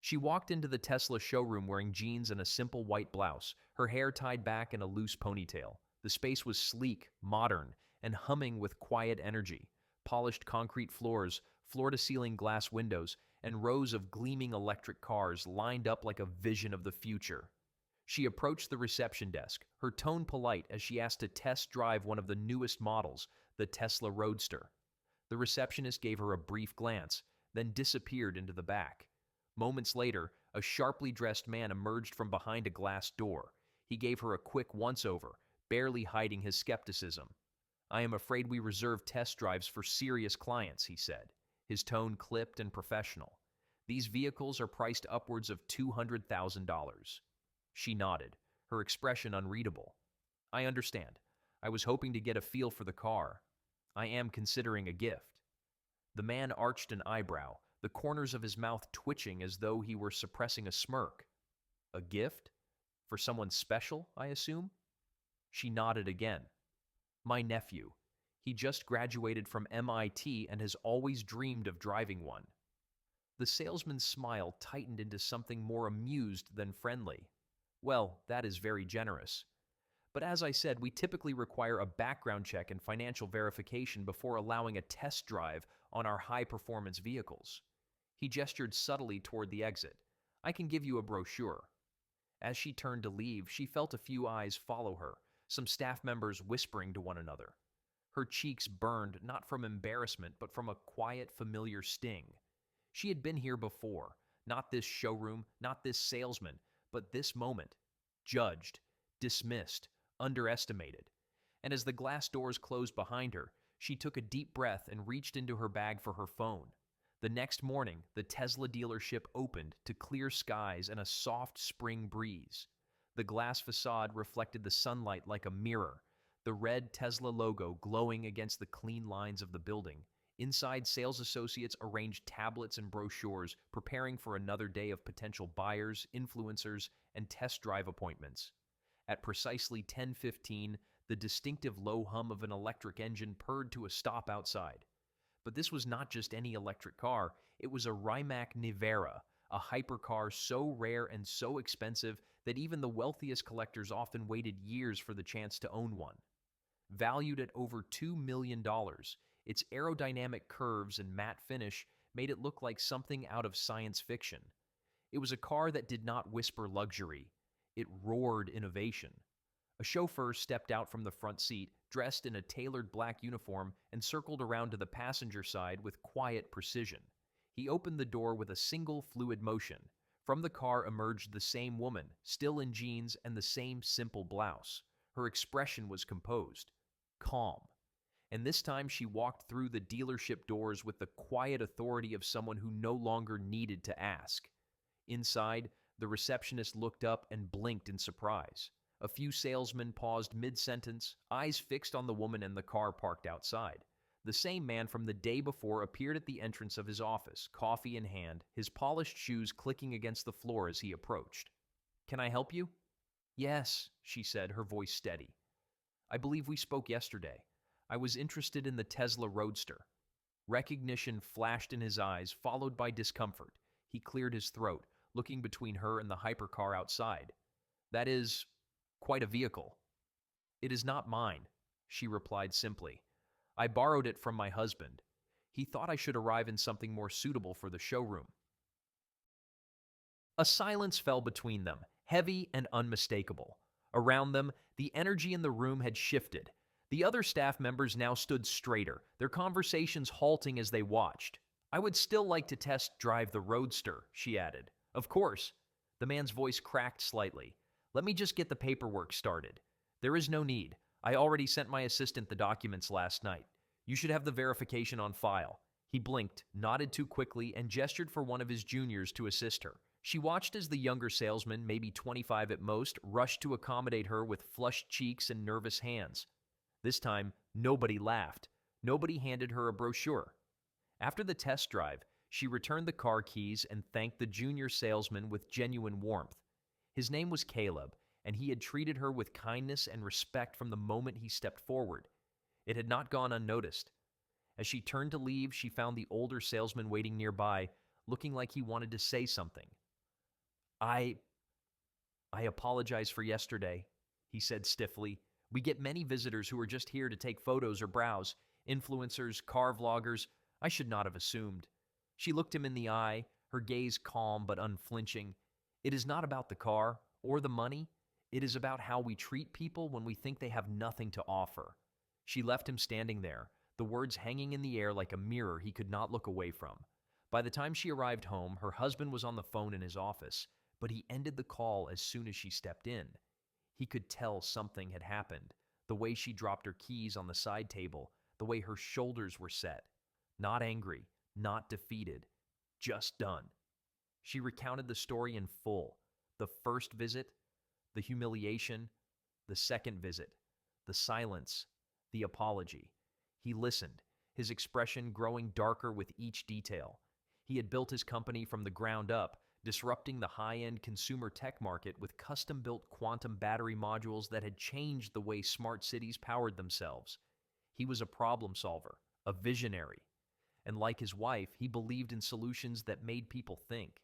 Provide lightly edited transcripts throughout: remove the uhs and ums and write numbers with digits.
She walked into the Tesla showroom wearing jeans and a simple white blouse, her hair tied back in a loose ponytail. The space was sleek, modern, and humming with quiet energy. Polished concrete floors, floor-to-ceiling glass windows, and rows of gleaming electric cars lined up like a vision of the future. She approached the reception desk, her tone polite as she asked to test drive one of the newest models, the Tesla Roadster. The receptionist gave her a brief glance, then disappeared into the back. Moments later, a sharply dressed man emerged from behind a glass door. He gave her a quick once-over, barely hiding his skepticism. "I am afraid we reserve test drives for serious clients," he said, his tone clipped and professional. "These vehicles are priced upwards of $200,000. She nodded, her expression unreadable. "I understand. I was hoping to get a feel for the car. I am considering a gift." The man arched an eyebrow, the corners of his mouth twitching as though he were suppressing a smirk. "A gift? For someone special, I assume?" She nodded again. "My nephew. He just graduated from MIT and has always dreamed of driving one." The salesman's smile tightened into something more amused than friendly. "Well, that is very generous. But as I said, we typically require a background check and financial verification before allowing a test drive on our high-performance vehicles." He gestured subtly toward the exit. "I can give you a brochure." As she turned to leave, she felt a few eyes follow her, some staff members whispering to one another. Her cheeks burned not from embarrassment, but from a quiet, familiar sting. She had been here before, not this showroom, not this salesman, but this moment. Judged, dismissed, underestimated. And as the glass doors closed behind her, she took a deep breath and reached into her bag for her phone. The next morning, the Tesla dealership opened to clear skies and a soft spring breeze. The glass facade reflected the sunlight like a mirror, the red Tesla logo glowing against the clean lines of the building. Inside, sales associates arranged tablets and brochures, preparing for another day of potential buyers, influencers, and test drive appointments. At precisely 10:15, the distinctive low hum of an electric engine purred to a stop outside. But this was not just any electric car, it was a Rimac Nivera, a hypercar so rare and so expensive that even the wealthiest collectors often waited years for the chance to own one. Valued at over $2 million, its aerodynamic curves and matte finish made it look like something out of science fiction. It was a car that did not whisper luxury, it roared innovation. A chauffeur stepped out from the front seat, dressed in a tailored black uniform, and circled around to the passenger side with quiet precision. He opened the door with a single fluid motion. From the car emerged the same woman, still in jeans and the same simple blouse. Her expression was composed, calm. And this time she walked through the dealership doors with the quiet authority of someone who no longer needed to ask. Inside, the receptionist looked up and blinked in surprise. A few salesmen paused mid-sentence, eyes fixed on the woman and the car parked outside. The same man from the day before appeared at the entrance of his office, coffee in hand, his polished shoes clicking against the floor as he approached. "Can I help you?" "Yes," she said, her voice steady. "I believe we spoke yesterday. I was interested in the Tesla Roadster." Recognition flashed in his eyes, followed by discomfort. He cleared his throat, looking between her and the hypercar outside. "That is quite a vehicle." "It is not mine," she replied simply. "I borrowed it from my husband. He thought I should arrive in something more suitable for the showroom." A silence fell between them, heavy and unmistakable. Around them, the energy in the room had shifted. The other staff members now stood straighter, their conversations halting as they watched. "I would still like to test drive the Roadster," she added. "Of course." The man's voice cracked slightly. "Let me just get the paperwork started." "There is no need. I already sent my assistant the documents last night. You should have the verification on file." He blinked, nodded too quickly, and gestured for one of his juniors to assist her. She watched as the younger salesman, maybe 25 at most, rushed to accommodate her with flushed cheeks and nervous hands. This time, nobody laughed. Nobody handed her a brochure. After the test drive, she returned the car keys and thanked the junior salesman with genuine warmth. His name was Caleb, and he had treated her with kindness and respect from the moment he stepped forward. It had not gone unnoticed. As she turned to leave, she found the older salesman waiting nearby, looking like he wanted to say something. I I apologize for yesterday, he said stiffly. We get many visitors who are just here to take photos or browse. Influencers, car vloggers. I should not have assumed. She looked him in the eye, her gaze calm but unflinching. It is not about the car or the money. It is about how we treat people when we think they have nothing to offer. She left him standing there, the words hanging in the air like a mirror he could not look away from. By the time she arrived home, her husband was on the phone in his office, but he ended the call as soon as she stepped in. He could tell something had happened, the way she dropped her keys on the side table, the way her shoulders were set. Not angry, not defeated, just done. She recounted the story in full. The first visit, the humiliation, the second visit, the silence, the apology. He listened, his expression growing darker with each detail. He had built his company from the ground up, disrupting the high-end consumer tech market with custom-built quantum battery modules that had changed the way smart cities powered themselves. He was a problem solver, a visionary. And like his wife, he believed in solutions that made people think.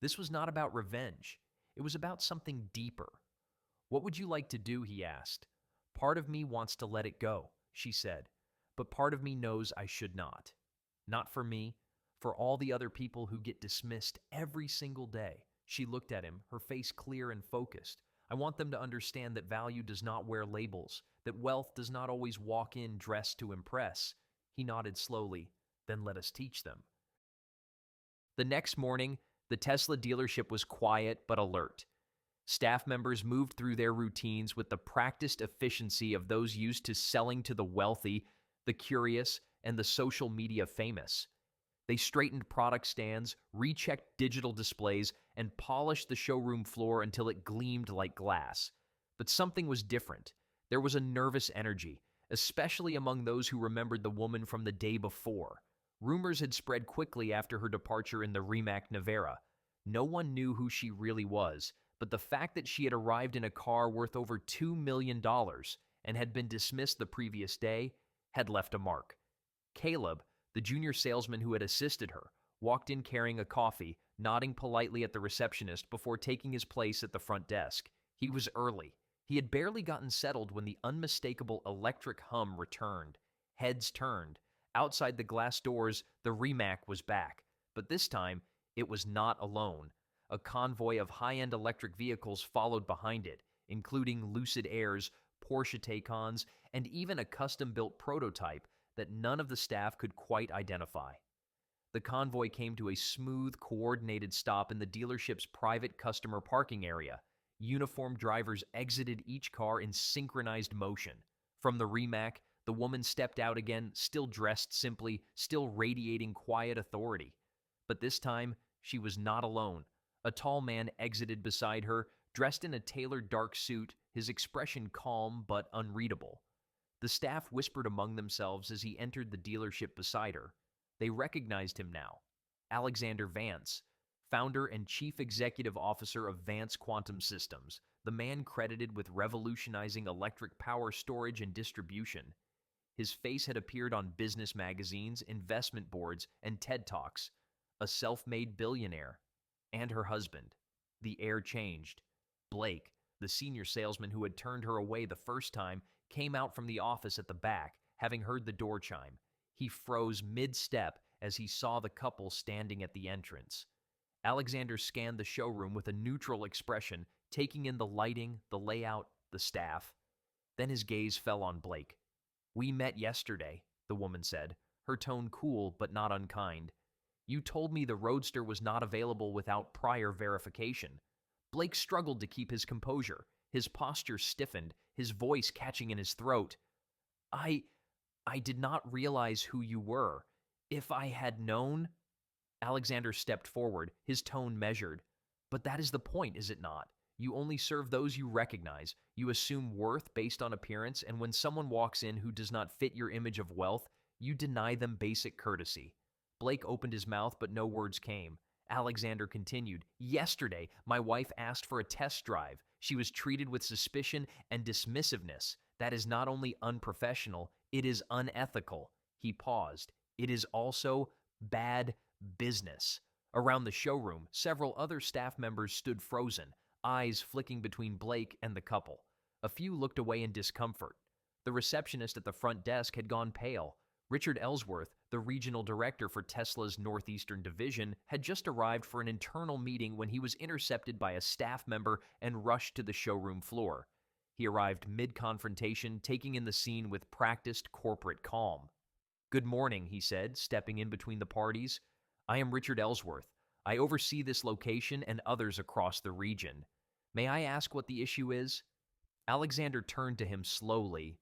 This was not about revenge. It was about something deeper. What would you like to do, he asked. Part of me wants to let it go, she said, but part of me knows I should not. Not for me, for all the other people who get dismissed every single day. She looked at him, her face clear and focused. I want them to understand that value does not wear labels, that wealth does not always walk in dressed to impress. He nodded slowly. Then let us teach them. The next morning, the Tesla dealership was quiet but alert. Staff members moved through their routines with the practiced efficiency of those used to selling to the wealthy, the curious, and the social media famous. They straightened product stands, rechecked digital displays, and polished the showroom floor until it gleamed like glass. But something was different. There was a nervous energy, especially among those who remembered the woman from the day before. Rumors had spread quickly after her departure in the Rimac Nevera. No one knew who she really was, but the fact that she had arrived in a car worth over $2 million and had been dismissed the previous day had left a mark. Caleb, the junior salesman who had assisted her, walked in carrying a coffee, nodding politely at the receptionist before taking his place at the front desk. He was early. He had barely gotten settled when the unmistakable electric hum returned. Heads turned. Outside the glass doors, the Rimac was back, but this time it was not alone. A convoy of high-end electric vehicles followed behind it, including Lucid Airs, Porsche Taycans, and even a custom-built prototype that none of the staff could quite identify. The convoy came to a smooth, coordinated stop in the dealership's private customer parking area. Uniformed drivers exited each car in synchronized motion. From the Rimac, the woman stepped out again, still dressed simply, still radiating quiet authority. But this time, she was not alone. A tall man exited beside her, dressed in a tailored dark suit, his expression calm but unreadable. The staff whispered among themselves as he entered the dealership beside her. They recognized him now. Alexander Vance, founder and chief executive officer of Vance Quantum Systems, the man credited with revolutionizing electric power storage and distribution. His face had appeared on business magazines, investment boards, and TED Talks. A self-made billionaire. And her husband. The air changed. Blake, the senior salesman who had turned her away the first time, came out from the office at the back, having heard the door chime. He froze mid-step as he saw the couple standing at the entrance. Alexander scanned the showroom with a neutral expression, taking in the lighting, the layout, the staff. Then his gaze fell on Blake. "We met yesterday," the woman said, her tone cool but not unkind. "You told me the Roadster was not available without prior verification." Blake struggled to keep his composure. His posture stiffened, his voice catching in his throat. I did not realize who you were. If I had known..." Alexander stepped forward, his tone measured. "But that is the point, is it not? You only serve those you recognize. You assume worth based on appearance, and when someone walks in who does not fit your image of wealth, you deny them basic courtesy." Blake opened his mouth, but no words came. Alexander continued, "Yesterday, my wife asked for a test drive. She was treated with suspicion and dismissiveness. That is not only unprofessional, it is unethical." He paused. "It is also bad business. Around the showroom, several other staff members stood frozen, eyes flicking between Blake and the couple. A few looked away in discomfort. The receptionist at the front desk had gone pale. Richard Ellsworth, the regional director for Tesla's Northeastern Division, had just arrived for an internal meeting when he was intercepted by a staff member and rushed to the showroom floor. He arrived mid-confrontation, taking in the scene with practiced corporate calm. "Good morning," he said, stepping in between the parties. "I am Richard Ellsworth. I oversee this location and others across the region. May I ask what the issue is?" Alexander turned to him slowly.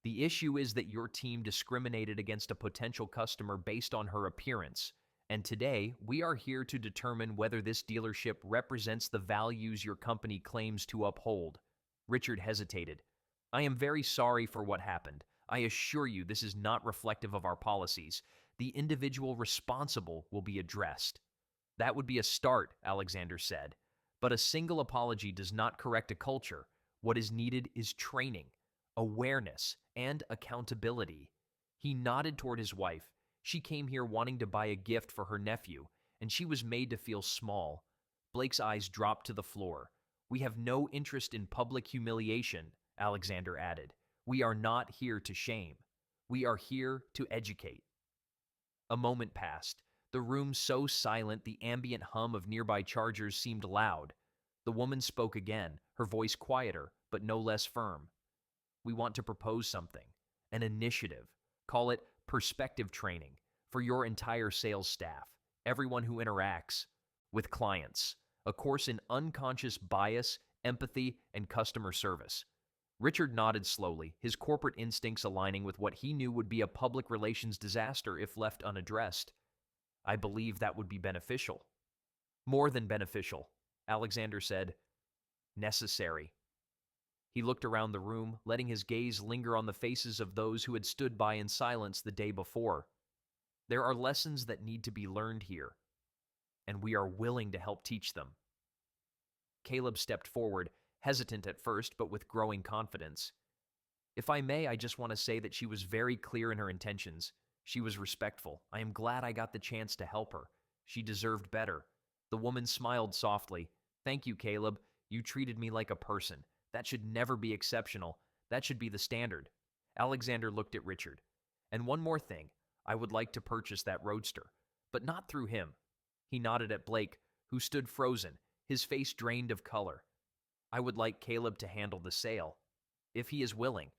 "The issue is that your team discriminated against a potential customer based on her appearance, and today we are here to determine whether this dealership represents the values your company claims to uphold." Richard hesitated. "I am very sorry for what happened. I assure you this is not reflective of our policies. The individual responsible will be addressed." "That would be a start," Alexander said. "But a single apology does not correct a culture. What is needed is training, awareness, and accountability." He nodded toward his wife. She came here wanting to buy a gift for her nephew, and she was made to feel small. Blake's eyes dropped to the floor. "We have no interest in public humiliation," Alexander added. "We are not here to shame. We are here to educate." A moment passed. The room so silent the ambient hum of nearby chargers seemed loud. The woman spoke again, her voice quieter, but no less firm. "We want to propose something, an initiative. Call it perspective training for your entire sales staff, everyone who interacts with clients. A course in unconscious bias, empathy, and customer service." Richard nodded slowly, his corporate instincts aligning with what he knew would be a public relations disaster if left unaddressed. "I believe that would be beneficial." "More than beneficial," Alexander said. "Necessary." He looked around the room, letting his gaze linger on the faces of those who had stood by in silence the day before. "There are lessons that need to be learned here, and we are willing to help teach them." Caleb stepped forward, hesitant at first, but with growing confidence. "If I may, I just want to say that she was very clear in her intentions. She was respectful. I am glad I got the chance to help her. She deserved better." The woman smiled softly. "Thank you, Caleb. You treated me like a person. That should never be exceptional. That should be the standard." Alexander looked at Richard. "And one more thing. I would like to purchase that roadster, but not through him." He nodded at Blake, who stood frozen, his face drained of color. "I would like Caleb to handle the sale, if he is willing."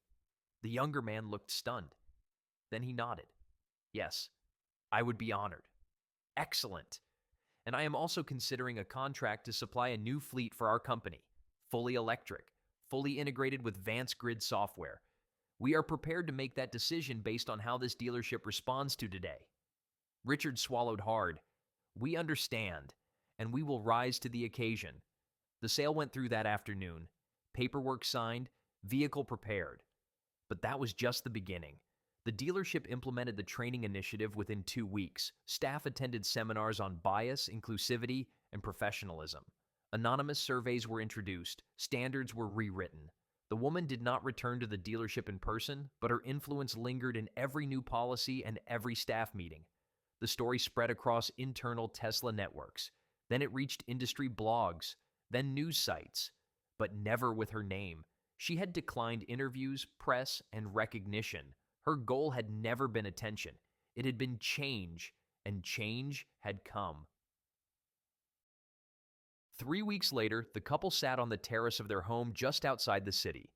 The younger man looked stunned. Then he nodded. "Yes, I would be honored." "Excellent. And I am also considering a contract to supply a new fleet for our company, fully electric, fully integrated with Vance Grid software. We are prepared to make that decision based on how this dealership responds to today." Richard swallowed hard. "We understand, and we will rise to the occasion." The sale went through that afternoon. Paperwork signed, vehicle prepared. But that was just the beginning. The dealership implemented the training initiative within 2 weeks. Staff attended seminars on bias, inclusivity, and professionalism. Anonymous surveys were introduced. Standards were rewritten. The woman did not return to the dealership in person, but her influence lingered in every new policy and every staff meeting. The story spread across internal Tesla networks. Then it reached industry blogs, then news sites, but never with her name. She had declined interviews, press, and recognition. Her goal had never been attention. It had been change, and change had come. 3 weeks later, the couple sat on the terrace of their home just outside the city.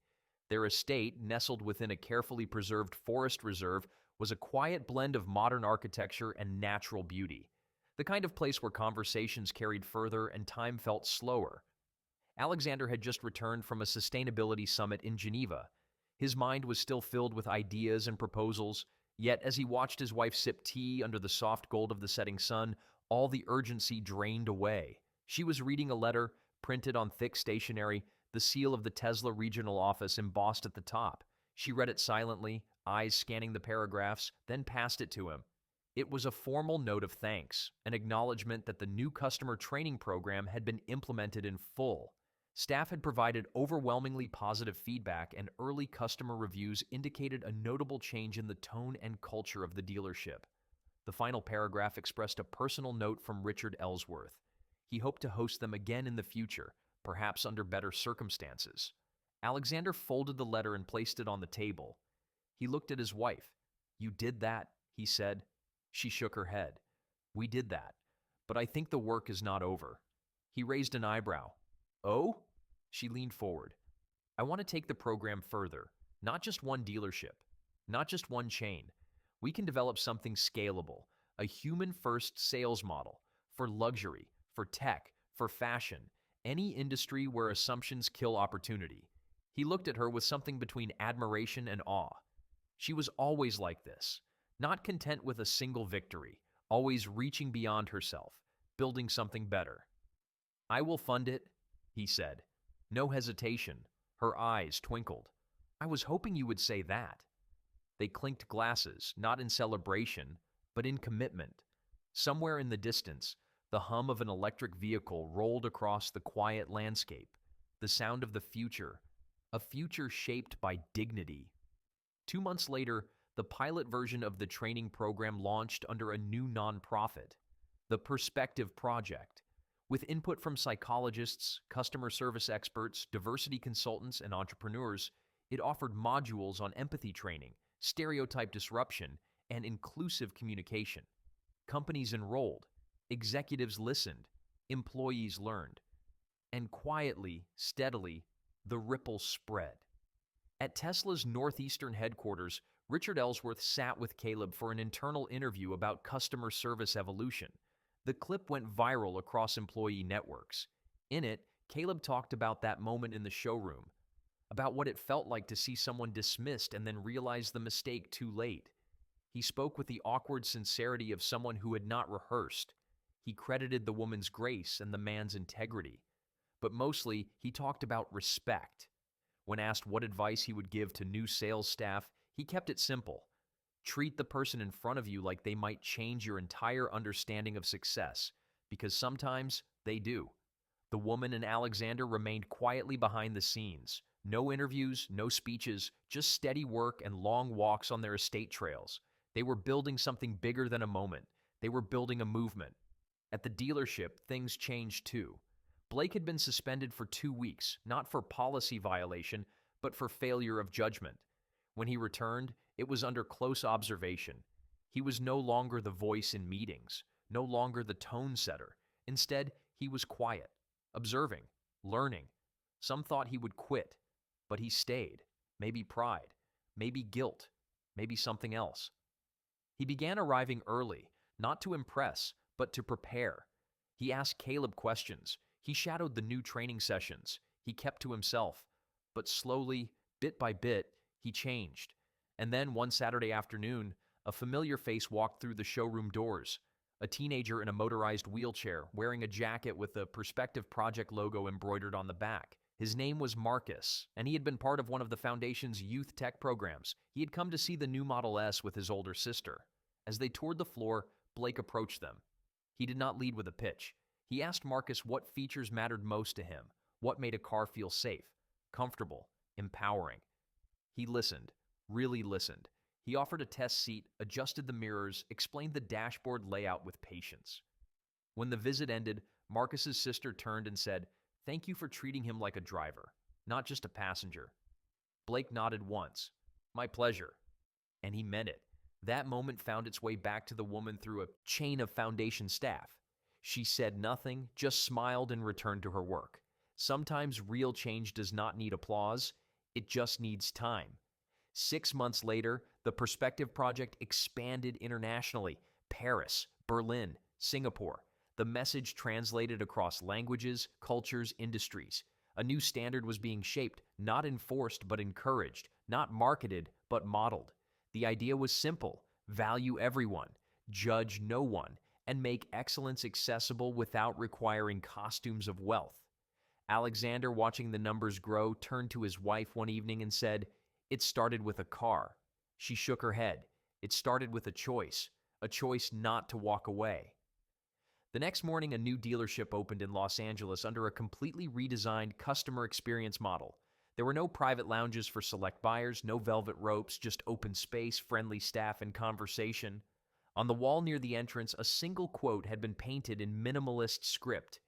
Their estate, nestled within a carefully preserved forest reserve, was a quiet blend of modern architecture and natural beauty. The kind of place where conversations carried further and time felt slower. Alexander had just returned from a sustainability summit in Geneva. His mind was still filled with ideas and proposals, yet as he watched his wife sip tea under the soft gold of the setting sun, all the urgency drained away. She was reading a letter, printed on thick stationery, the seal of the Tesla regional office embossed at the top. She read it silently, eyes scanning the paragraphs, then passed it to him. It was a formal note of thanks, an acknowledgement that the new customer training program had been implemented in full. Staff had provided overwhelmingly positive feedback, and early customer reviews indicated a notable change in the tone and culture of the dealership. The final paragraph expressed a personal note from Richard Ellsworth. He hoped to host them again in the future, perhaps under better circumstances. Alexander folded the letter and placed it on the table. He looked at his wife. "You did that," he said. She shook her head. "We did that, but I think the work is not over." He raised an eyebrow. "Oh?" She leaned forward. "I want to take the program further. Not just one dealership, not just one chain. We can develop something scalable, a human-first sales model for luxury, for tech, for fashion, any industry where assumptions kill opportunity." He looked at her with something between admiration and awe. She was always like this, not content with a single victory, always reaching beyond herself, building something better. "I will fund it," he said. No hesitation. Her eyes twinkled. "I was hoping you would say that." They clinked glasses, not in celebration, but in commitment. Somewhere in the distance, the hum of an electric vehicle rolled across the quiet landscape, the sound of the future, a future shaped by dignity. 2 months later, the pilot version of the training program launched under a new nonprofit, the Perspective Project. With input from psychologists, customer service experts, diversity consultants, and entrepreneurs, it offered modules on empathy training, stereotype disruption, and inclusive communication. Companies enrolled, executives listened, employees learned. And quietly, steadily, the ripple spread. At Tesla's northeastern headquarters, Richard Ellsworth sat with Caleb for an internal interview about customer service evolution. The clip went viral across employee networks. In it, Caleb talked about that moment in the showroom, about what it felt like to see someone dismissed and then realize the mistake too late. He spoke with the awkward sincerity of someone who had not rehearsed. He credited the woman's grace and the man's integrity. But mostly, he talked about respect. When asked what advice he would give to new sales staff, he kept it simple. Treat the person in front of you like they might change your entire understanding of success, because sometimes they do. The woman and Alexander remained quietly behind the scenes. No interviews, no speeches, just steady work and long walks on their estate trails. They were building something bigger than a moment. They were building a movement. At the dealership, things changed too. Blake had been suspended for 2 weeks, not for policy violation, but for failure of judgment. When he returned, it was under close observation. He was no longer the voice in meetings, no longer the tone setter. Instead, he was quiet, observing, learning. Some thought he would quit, but he stayed. Maybe pride, maybe guilt, maybe something else. He began arriving early, not to impress, but to prepare. He asked Caleb questions. He shadowed the new training sessions. He kept to himself. But slowly, bit by bit, he changed. And then one Saturday afternoon, a familiar face walked through the showroom doors. A teenager in a motorized wheelchair, wearing a jacket with the Perspective Project logo embroidered on the back. His name was Marcus, and he had been part of one of the Foundation's youth tech programs. He had come to see the new Model S with his older sister. As they toured the floor, Blake approached them. He did not lead with a pitch. He asked Marcus what features mattered most to him, what made a car feel safe, comfortable, empowering. He listened, really listened. He offered a test seat, adjusted the mirrors, explained the dashboard layout with patience. When the visit ended, Marcus's sister turned and said, "Thank you for treating him like a driver, not just a passenger." Blake nodded once. "My pleasure." And he meant it. That moment found its way back to the woman through a chain of Foundation staff. She said nothing, just smiled and returned to her work. Sometimes real change does not need applause, it just needs time. 6 months later, the Perspective Project expanded internationally. Paris, Berlin, Singapore. The message translated across languages, cultures, industries. A new standard was being shaped, not enforced but encouraged, not marketed but modeled. The idea was simple: value everyone, judge no one, and make excellence accessible without requiring costumes of wealth. Alexander, watching the numbers grow, turned to his wife one evening and said, "It started with a car." She shook her head. "It started with a choice not to walk away." The next morning, a new dealership opened in Los Angeles under a completely redesigned customer experience model. There were no private lounges for select buyers, no velvet ropes, just open space, friendly staff, and conversation. On the wall near the entrance, a single quote had been painted in minimalist script.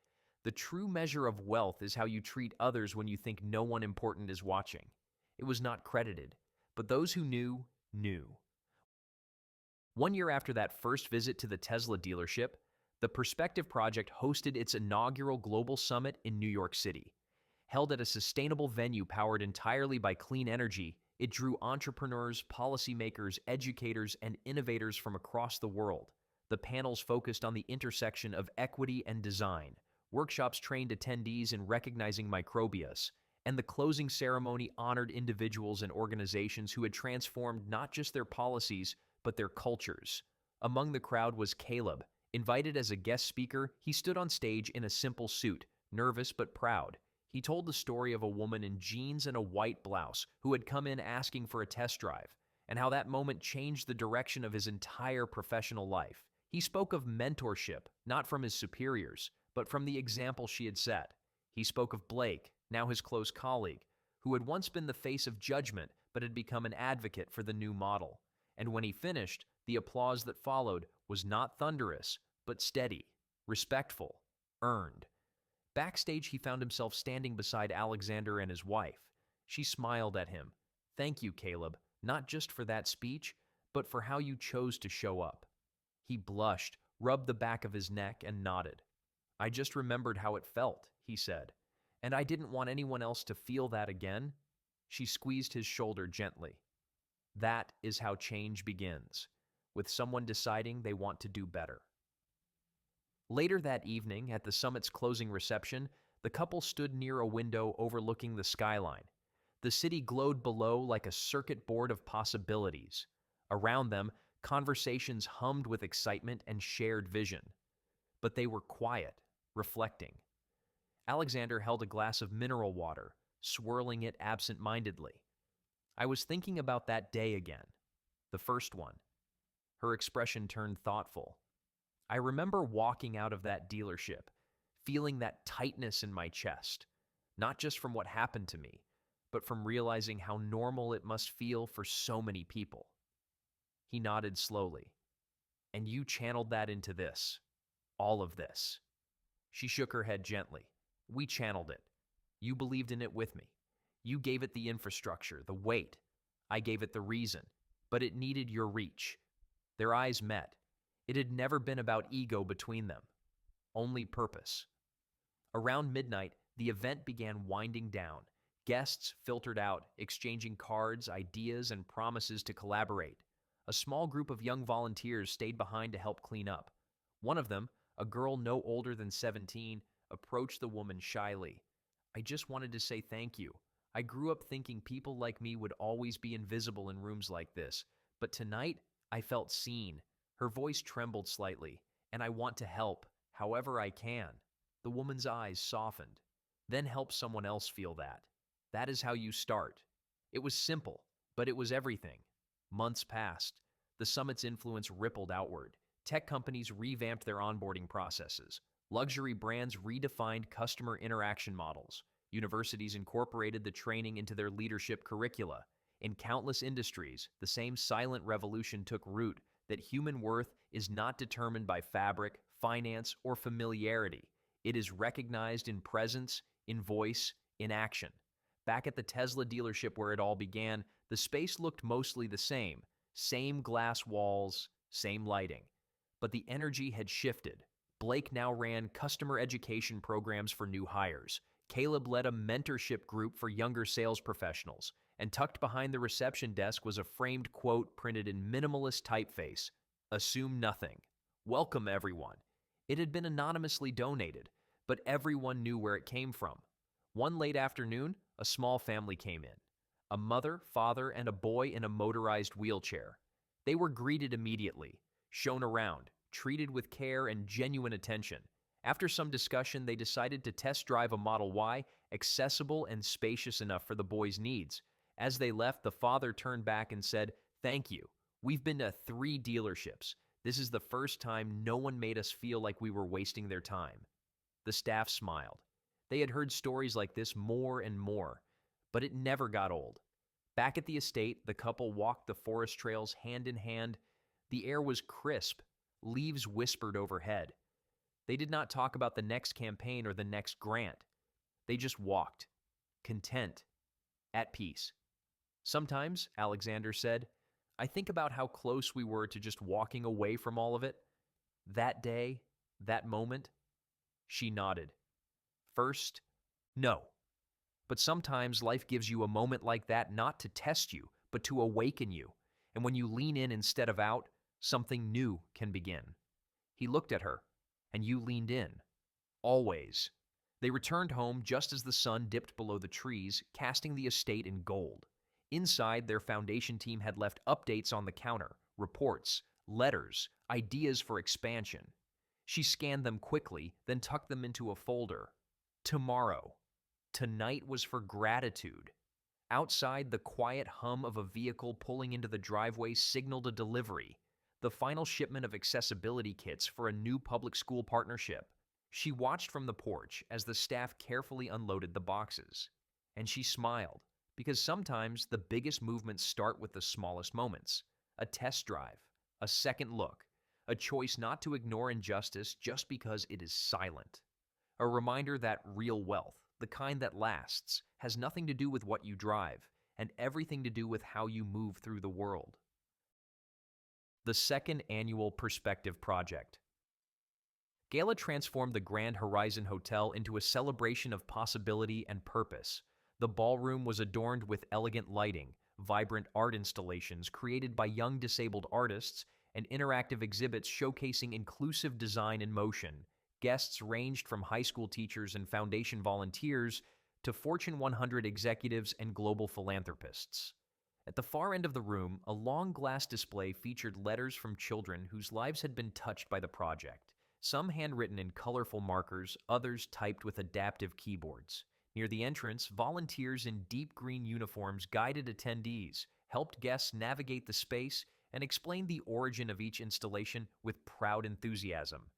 "The true measure of wealth is how you treat others when you think no one important is watching." It was not credited, but those who knew, knew. 1 year after that first visit to the Tesla dealership, the Perspective Project hosted its inaugural global summit in New York City. Held at a sustainable venue powered entirely by clean energy, it drew entrepreneurs, policymakers, educators, and innovators from across the world. The panels focused on the intersection of equity and design. Workshops trained attendees in recognizing microbias, and the closing ceremony honored individuals and organizations who had transformed not just their policies, but their cultures. Among the crowd was Caleb. Invited as a guest speaker, he stood on stage in a simple suit, nervous but proud. He told the story of a woman in jeans and a white blouse who had come in asking for a test drive, and how that moment changed the direction of his entire professional life. He spoke of mentorship, not from his superiors, but from the example she had set. He spoke of Blake, now his close colleague, who had once been the face of judgment but had become an advocate for the new model. And when he finished, the applause that followed was not thunderous, but steady, respectful, earned. Backstage, he found himself standing beside Alexander and his wife. She smiled at him. "Thank you, Caleb, not just for that speech, but for how you chose to show up." He blushed, rubbed the back of his neck, and nodded. "I just remembered how it felt," he said, "and I didn't want anyone else to feel that again." She squeezed his shoulder gently. That is how change begins, with someone deciding they want to do better. Later that evening, at the summit's closing reception, the couple stood near a window overlooking the skyline. The city glowed below like a circuit board of possibilities. Around them, conversations hummed with excitement and shared vision. But they were quiet, reflecting. Alexander held a glass of mineral water, swirling it absent-mindedly. "I was thinking about that day again, the first one." Her expression turned thoughtful. "I remember walking out of that dealership, feeling that tightness in my chest, not just from what happened to me, but from realizing how normal it must feel for so many people." He nodded slowly. "And you channeled that into this, all of this." She shook her head gently. "We channeled it. You believed in it with me. You gave it the infrastructure, the weight. I gave it the reason, but it needed your reach." Their eyes met. It had never been about ego between them, only purpose. Around midnight, the event began winding down. Guests filtered out, exchanging cards, ideas, and promises to collaborate. A small group of young volunteers stayed behind to help clean up. One of them, a girl no older than 17, approached the woman shyly. "I just wanted to say thank you. I grew up thinking people like me would always be invisible in rooms like this, but tonight I felt seen." Her voice trembled slightly. "And I want to help, however I can." The woman's eyes softened. "Then help someone else feel that. That is how you start." It was simple, but it was everything. Months passed. The summit's influence rippled outward. Tech companies revamped their onboarding processes. Luxury brands redefined customer interaction models. Universities incorporated the training into their leadership curricula. In countless industries, the same silent revolution took root, that human worth is not determined by fabric, finance, or familiarity. It is recognized in presence, in voice, in action. Back at the Tesla dealership where it all began, the space looked mostly the same. Same glass walls, same lighting. But the energy had shifted. Blake now ran customer education programs for new hires. Caleb led a mentorship group for younger sales professionals. And tucked behind the reception desk was a framed quote printed in minimalist typeface: "Assume nothing. Welcome, everyone." It had been anonymously donated, but everyone knew where it came from. One late afternoon, a small family came in. A mother, father, and a boy in a motorized wheelchair. They were greeted immediately, shown around, treated with care and genuine attention. After some discussion, they decided to test drive a Model Y, accessible and spacious enough for the boy's needs. As they left, the father turned back and said, "Thank you. We've been to 3 dealerships. This is the first time no one made us feel like we were wasting their time." The staff smiled. They had heard stories like this more and more, but it never got old. Back at the estate, the couple walked the forest trails hand in hand. The air was crisp. Leaves whispered overhead. They did not talk about the next campaign or the next grant. They just walked, content, at peace. Sometimes, Alexander said, I think about how close we were to just walking away from all of it. That day, that moment. She nodded. First, no. But sometimes life gives you a moment like that not to test you, but to awaken you. And when you lean in instead of out, something new can begin. He looked at her, and you leaned in. Always. They returned home just as the sun dipped below the trees, casting the estate in gold. Inside, their foundation team had left updates on the counter, reports, letters, ideas for expansion. She scanned them quickly, then tucked them into a folder. Tomorrow. Tonight was for gratitude. Outside, the quiet hum of a vehicle pulling into the driveway signaled a delivery, the final shipment of accessibility kits for a new public school partnership. She watched from the porch as the staff carefully unloaded the boxes. And she smiled, because sometimes the biggest movements start with the smallest moments. A test drive, a second look, a choice not to ignore injustice just because it is silent. A reminder that real wealth, the kind that lasts, has nothing to do with what you drive, and everything to do with how you move through the world. The second annual Perspective Project. Gala transformed the Grand Horizon Hotel into a celebration of possibility and purpose. The ballroom was adorned with elegant lighting, vibrant art installations created by young disabled artists, and interactive exhibits showcasing inclusive design in motion. Guests ranged from high school teachers and foundation volunteers to Fortune 100 executives and global philanthropists. At the far end of the room, a long glass display featured letters from children whose lives had been touched by the project, some handwritten in colorful markers, others typed with adaptive keyboards. Near the entrance, volunteers in deep green uniforms guided attendees, helped guests navigate the space, and explained the origin of each installation with proud enthusiasm.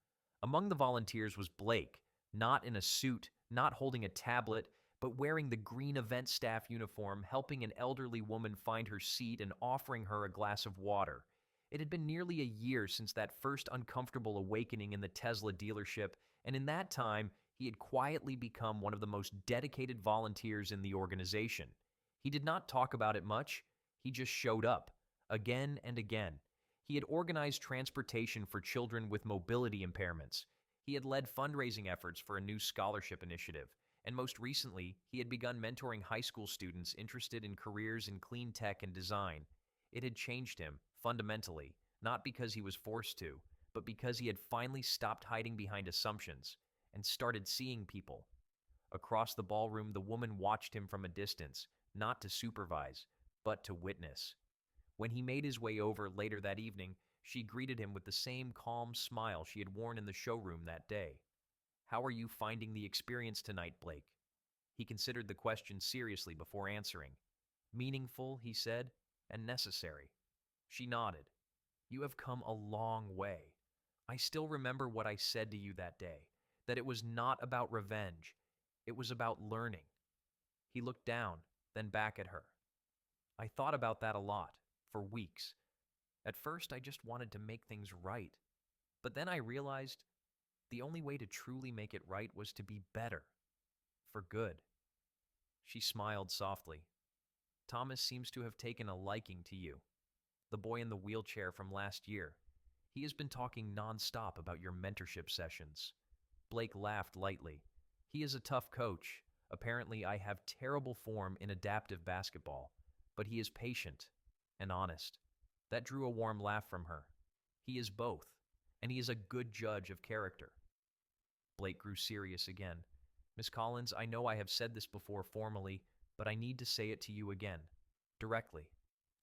Among the volunteers was Blake, not in a suit, not holding a tablet, but wearing the green event staff uniform, helping an elderly woman find her seat and offering her a glass of water. It had been nearly a year since that first uncomfortable awakening in the Tesla dealership, and in that time, he had quietly become one of the most dedicated volunteers in the organization. He did not talk about it much, he just showed up, again and again. He had organized transportation for children with mobility impairments. He had led fundraising efforts for a new scholarship initiative. And most recently, he had begun mentoring high school students interested in careers in clean tech and design. It had changed him, fundamentally, not because he was forced to, but because he had finally stopped hiding behind assumptions and started seeing people. Across the ballroom, the woman watched him from a distance, not to supervise, but to witness. When he made his way over later that evening, she greeted him with the same calm smile she had worn in the showroom that day. How are you finding the experience tonight, Blake? He considered the question seriously before answering. Meaningful, he said, and necessary. She nodded. You have come a long way. I still remember what I said to you that day, that it was not about revenge. It was about learning. He looked down, then back at her. I thought about that a lot, for weeks. At first, I just wanted to make things right. But then I realized the only way to truly make it right was to be better. For good. She smiled softly. Thomas seems to have taken a liking to you. The boy in the wheelchair from last year. He has been talking nonstop about your mentorship sessions. Blake laughed lightly. He is a tough coach. Apparently, I have terrible form in adaptive basketball. But he is patient and honest. That drew a warm laugh from her. He is both, and he is a good judge of character. Blake grew serious again. Miss Collins, I know I have said this before formally, but I need to say it to you again, directly.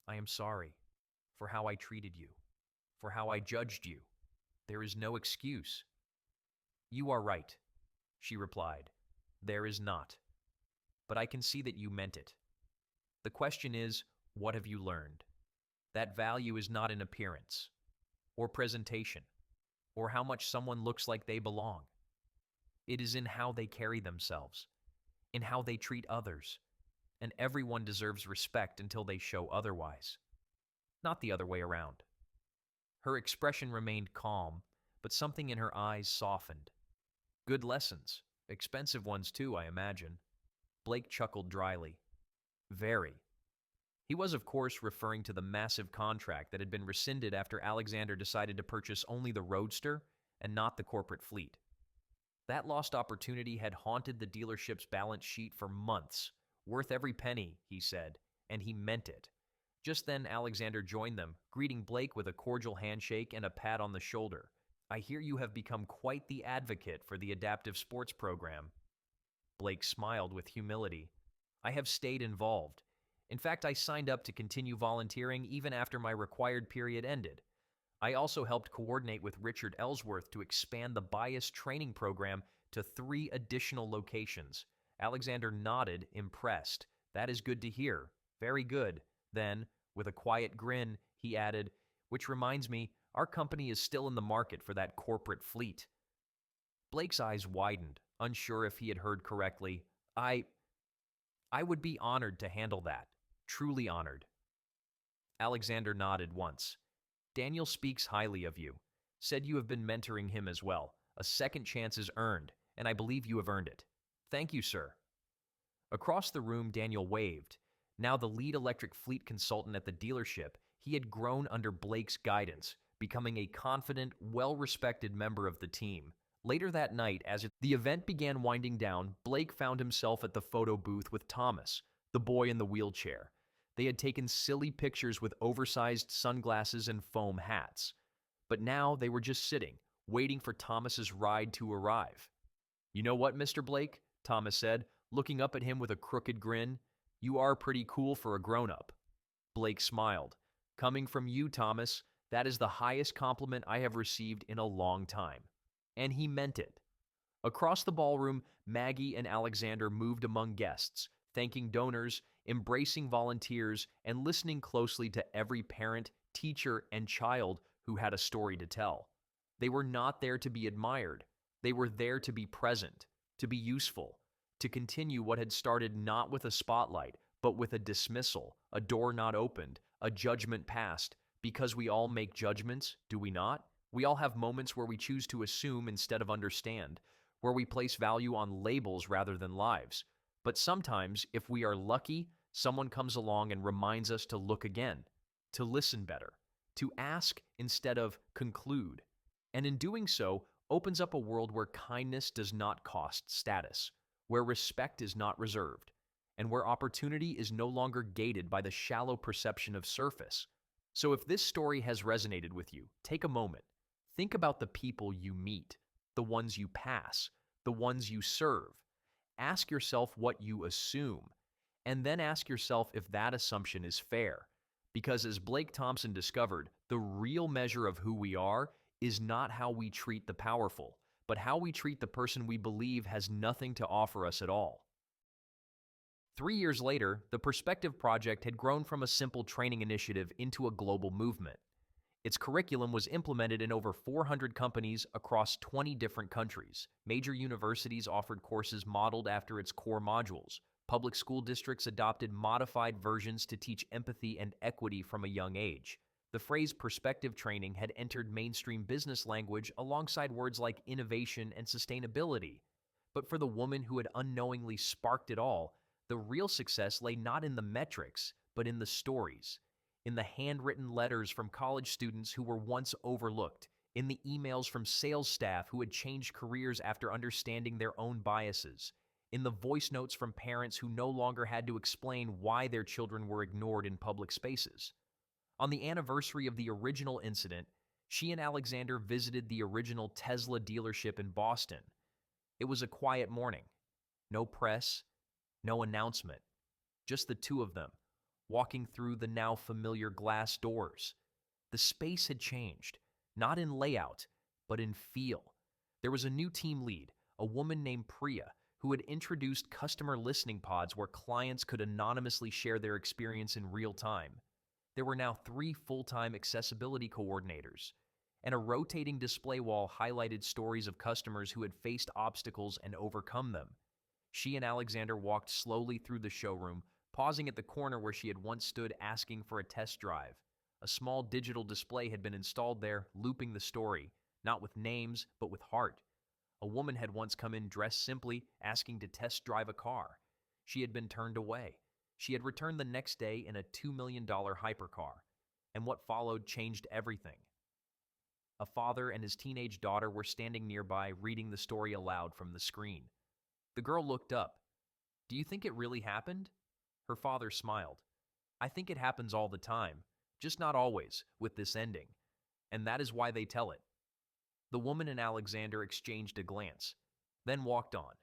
I am sorry for how I treated you, for how I judged you. There is no excuse. You are right, she replied. There is not. But I can see that you meant it. The question is, what have you learned? That value is not in appearance, or presentation, or how much someone looks like they belong. It is in how they carry themselves, in how they treat others, and everyone deserves respect until they show otherwise. Not the other way around. Her expression remained calm, but something in her eyes softened. Good lessons. Expensive ones too, I imagine. Blake chuckled dryly. Very. He was, of course, referring to the massive contract that had been rescinded after Alexander decided to purchase only the Roadster and not the corporate fleet. That lost opportunity had haunted the dealership's balance sheet for months. Worth every penny, he said, and he meant it. Just then, Alexander joined them, greeting Blake with a cordial handshake and a pat on the shoulder. I hear you have become quite the advocate for the adaptive sports program. Blake smiled with humility. I have stayed involved. In fact, I signed up to continue volunteering even after my required period ended. I also helped coordinate with Richard Ellsworth to expand the bias training program to 3 additional locations. Alexander nodded, impressed. That is good to hear. Very good. Then, with a quiet grin, he added, which reminds me, our company is still in the market for that corporate fleet. Blake's eyes widened, unsure if he had heard correctly. I would be honored to handle that. Truly honored. Alexander nodded once. Daniel speaks highly of you. Said you have been mentoring him as well. A second chance is earned, and I believe you have earned it. Thank you, sir. Across the room, Daniel waved. Now the lead electric fleet consultant at the dealership, he had grown under Blake's guidance, becoming a confident, well-respected member of the team. Later that night, as the event began winding down, Blake found himself at the photo booth with Thomas, the boy in the wheelchair. They had taken silly pictures with oversized sunglasses and foam hats. But now they were just sitting, waiting for Thomas's ride to arrive. You know what, Mr. Blake? Thomas said, looking up at him with a crooked grin. You are pretty cool for a grown-up. Blake smiled. Coming from you, Thomas, that is the highest compliment I have received in a long time. And he meant it. Across the ballroom, Maggie and Alexander moved among guests, thanking donors, embracing volunteers, and listening closely to every parent, teacher, and child who had a story to tell. They were not there to be admired. They were there to be present, to be useful, to continue what had started not with a spotlight, but with a dismissal, a door not opened, a judgment passed. Because we all make judgments, do we not? We all have moments where we choose to assume instead of understand, where we place value on labels rather than lives. But sometimes, if we are lucky, someone comes along and reminds us to look again, to listen better, to ask instead of conclude. And in doing so, opens up a world where kindness does not cost status, where respect is not reserved, and where opportunity is no longer gated by the shallow perception of surface. So if this story has resonated with you, take a moment. Think about the people you meet, the ones you pass, the ones you serve. Ask yourself what you assume, and then ask yourself if that assumption is fair. Because as Blake Thompson discovered, the real measure of who we are is not how we treat the powerful, but how we treat the person we believe has nothing to offer us at all. 3 years later, the Perspective Project had grown from a simple training initiative into a global movement. Its curriculum was implemented in over 400 companies across 20 different countries. Major universities offered courses modeled after its core modules. Public school districts adopted modified versions to teach empathy and equity from a young age. The phrase perspective training had entered mainstream business language alongside words like innovation and sustainability. But for the woman who had unknowingly sparked it all, the real success lay not in the metrics, but in the stories. In the handwritten letters from college students who were once overlooked, in the emails from sales staff who had changed careers after understanding their own biases, in the voice notes from parents who no longer had to explain why their children were ignored in public spaces. On the anniversary of the original incident, she and Alexander visited the original Tesla dealership in Boston. It was a quiet morning. No press, no announcement, just the two of them, walking through the now familiar glass doors. The space had changed, not in layout, but in feel. There was a new team lead, a woman named Priya, who had introduced customer listening pods where clients could anonymously share their experience in real time. There were now 3 full-time accessibility coordinators, and a rotating display wall highlighted stories of customers who had faced obstacles and overcome them. She and Alexander walked slowly through the showroom, pausing at the corner where she had once stood asking for a test drive. A small digital display had been installed there, looping the story, not with names, but with heart. A woman had once come in dressed simply, asking to test drive a car. She had been turned away. She had returned the next day in a $2 million hypercar. And what followed changed everything. A father and his teenage daughter were standing nearby, reading the story aloud from the screen. The girl looked up. "Do you think it really happened?" Her father smiled. "I think it happens all the time, just not always, with this ending. And that is why they tell it." The woman and Alexander exchanged a glance, then walked on.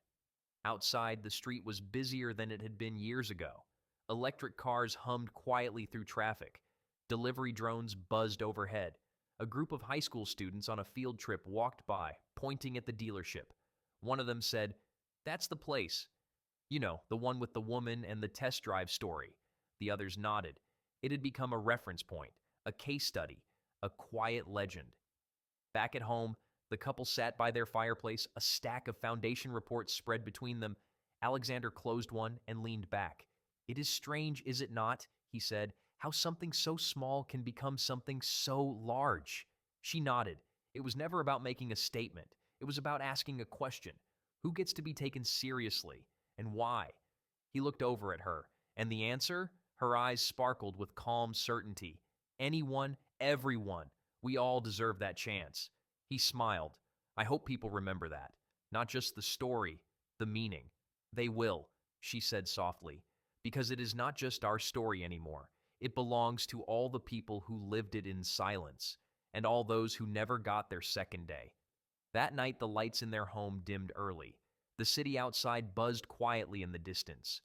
Outside, the street was busier than it had been years ago. Electric cars hummed quietly through traffic. Delivery drones buzzed overhead. A group of high school students on a field trip walked by, pointing at the dealership. One of them said, "That's the place. You know, the one with the woman and the test drive story." The others nodded. It had become a reference point, a case study, a quiet legend. Back at home, the couple sat by their fireplace, a stack of foundation reports spread between them. Alexander closed one and leaned back. "It is strange, is it not," he said, "how something so small can become something so large." She nodded. It was never about making a statement. It was about asking a question. Who gets to be taken seriously, and why? He looked over at her, and the answer? Her eyes sparkled with calm certainty. Anyone, everyone. We all deserve that chance. He smiled. "I hope people remember that. Not just the story, the meaning." "They will," she said softly, "because it is not just our story anymore. It belongs to all the people who lived it in silence, and all those who never got their second day." That night, the lights in their home dimmed early. The city outside buzzed quietly in the distance.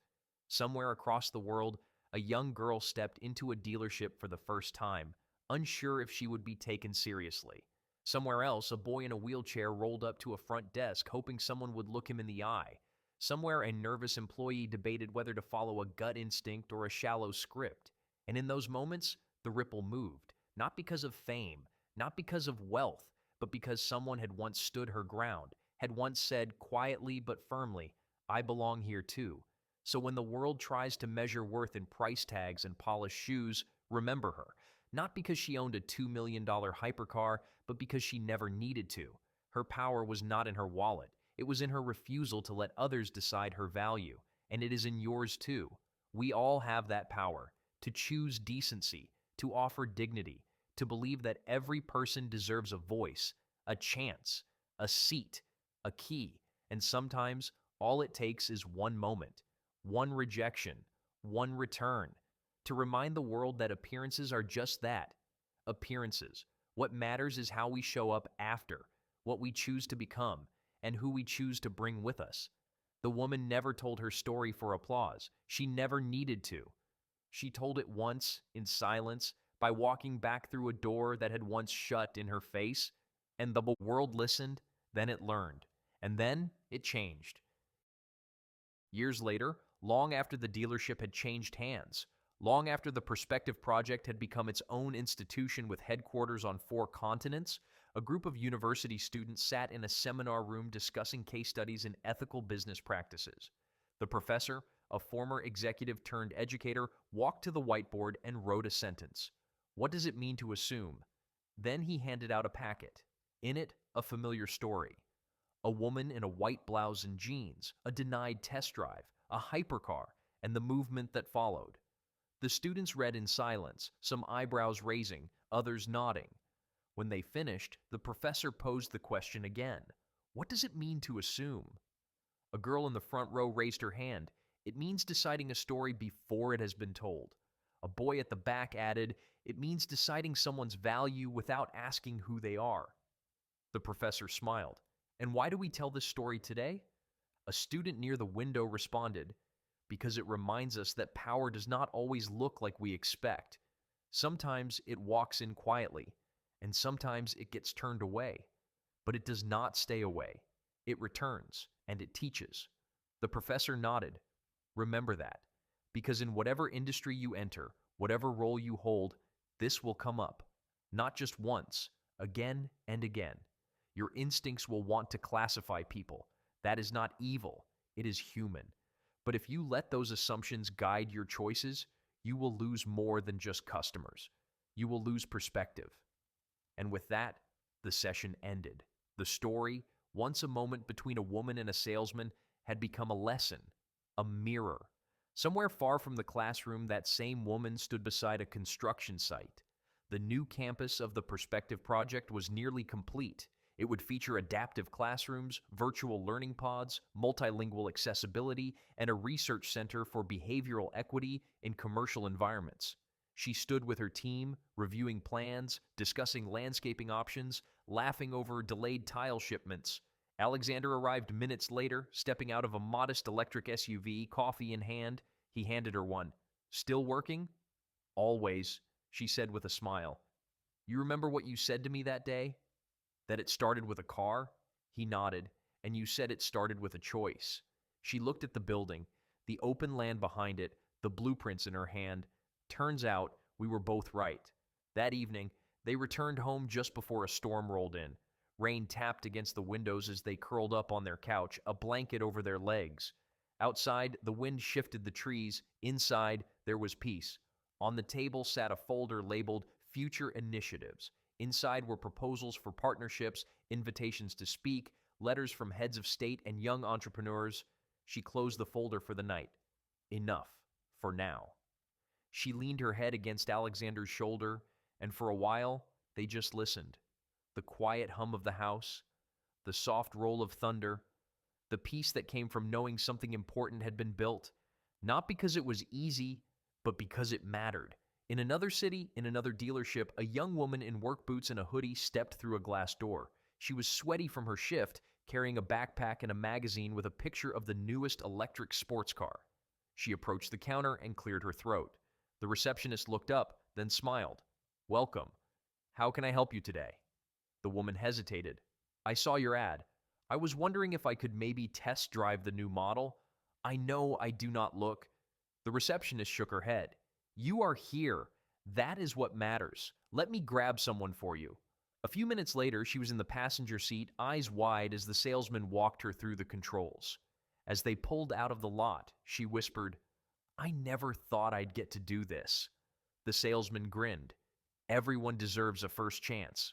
Somewhere across the world, a young girl stepped into a dealership for the first time, unsure if she would be taken seriously. Somewhere else, a boy in a wheelchair rolled up to a front desk, hoping someone would look him in the eye. Somewhere, a nervous employee debated whether to follow a gut instinct or a shallow script. And in those moments, the ripple moved, not because of fame, not because of wealth, but because someone had once stood her ground, had once said quietly but firmly, "I belong here too." So when the world tries to measure worth in price tags and polished shoes, remember her. Not because she owned a $2 million hypercar, but because she never needed to. Her power was not in her wallet. It was in her refusal to let others decide her value. And it is in yours too. We all have that power. To choose decency, to offer dignity, to believe that every person deserves a voice, a chance, a seat, a key, and sometimes all it takes is one moment, one rejection, one return, to remind the world that appearances are just that, appearances. What matters is how we show up after, what we choose to become, and who we choose to bring with us. The woman never told her story for applause. She never needed to. She told it once, in silence, by walking back through a door that had once shut in her face, and the world listened, then it learned, and then it changed. Years later, long after the dealership had changed hands, long after the Perspective Project had become its own institution with headquarters on 4 continents, a group of university students sat in a seminar room discussing case studies in ethical business practices. The professor, a former executive turned educator, walked to the whiteboard and wrote a sentence. What does it mean to assume? Then he handed out a packet. In it, a familiar story. A woman in a white blouse and jeans, a denied test drive, a hypercar, and the movement that followed. The students read in silence, some eyebrows raising, others nodding. When they finished, the professor posed the question again. What does it mean to assume? A girl in the front row raised her hand. It means deciding a story before it has been told. A boy at the back added, it means deciding someone's value without asking who they are. The professor smiled. And why do we tell this story today? A student near the window responded, because it reminds us that power does not always look like we expect. Sometimes it walks in quietly, and sometimes it gets turned away. But it does not stay away. It returns, and it teaches. The professor nodded. Remember that, because in whatever industry you enter, whatever role you hold, this will come up. Not just once, again and again. Your instincts will want to classify people. That is not evil, it is human. But if you let those assumptions guide your choices, you will lose more than just customers. You will lose perspective. And with that, the session ended. The story, once a moment between a woman and a salesman, had become a lesson, a mirror. Somewhere far from the classroom, that same woman stood beside a construction site. The new campus of the Perspective Project was nearly complete. It would feature adaptive classrooms, virtual learning pods, multilingual accessibility, and a research center for behavioral equity in commercial environments. She stood with her team, reviewing plans, discussing landscaping options, laughing over delayed tile shipments. Alexander arrived minutes later, stepping out of a modest electric SUV, coffee in hand. He handed her one. "Still working?" "Always," she said with a smile. "You remember what you said to me that day? That it started with a car?" He nodded. "And you said it started with a choice." She looked at the building, the open land behind it, the blueprints in her hand. Turns out we were both right. That evening, they returned home just before a storm rolled in. Rain tapped against the windows as they curled up on their couch, a blanket over their legs. Outside, the wind shifted the trees. Inside, there was peace. On the table sat a folder labeled Future Initiatives. Inside were proposals for partnerships, invitations to speak, letters from heads of state and young entrepreneurs. She closed the folder for the night. Enough, for now. She leaned her head against Alexander's shoulder, and for a while, they just listened. The quiet hum of the house, the soft roll of thunder, the peace that came from knowing something important had been built, not because it was easy, but because it mattered. In another city, in another dealership, a young woman in work boots and a hoodie stepped through a glass door. She was sweaty from her shift, carrying a backpack and a magazine with a picture of the newest electric sports car. She approached the counter and cleared her throat. The receptionist looked up, then smiled. "Welcome. How can I help you today?" The woman hesitated. "I saw your ad. I was wondering if I could maybe test drive the new model. I know I do not look." The receptionist shook her head. "You are here. That is what matters. Let me grab someone for you." A few minutes later, she was in the passenger seat, eyes wide as the salesman walked her through the controls. As they pulled out of the lot, she whispered, "I never thought I'd get to do this." The salesman grinned. "Everyone deserves a first chance."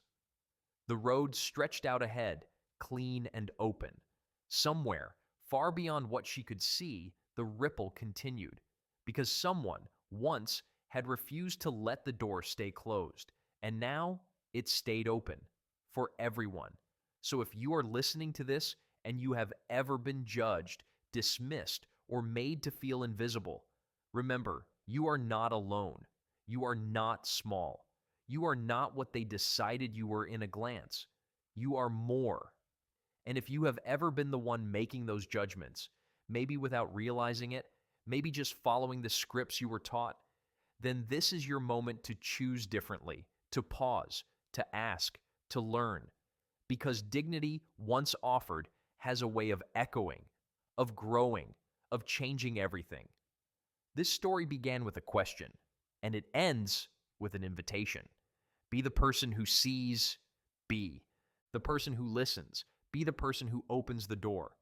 The road stretched out ahead, clean and open. Somewhere, far beyond what she could see, the ripple continued. Because someone, once, had refused to let the door stay closed. And now, it stayed open. For everyone. So if you are listening to this, and you have ever been judged, dismissed, or made to feel invisible, remember, you are not alone. You are not small. You are not what they decided you were in a glance. You are more. And if you have ever been the one making those judgments, maybe without realizing it, maybe just following the scripts you were taught, then this is your moment to choose differently, to pause, to ask, to learn. Because dignity, once offered, has a way of echoing, of growing, of changing everything. This story began with a question, and it ends with an invitation. Be the person who sees, be. The person who listens, be the person who opens the door.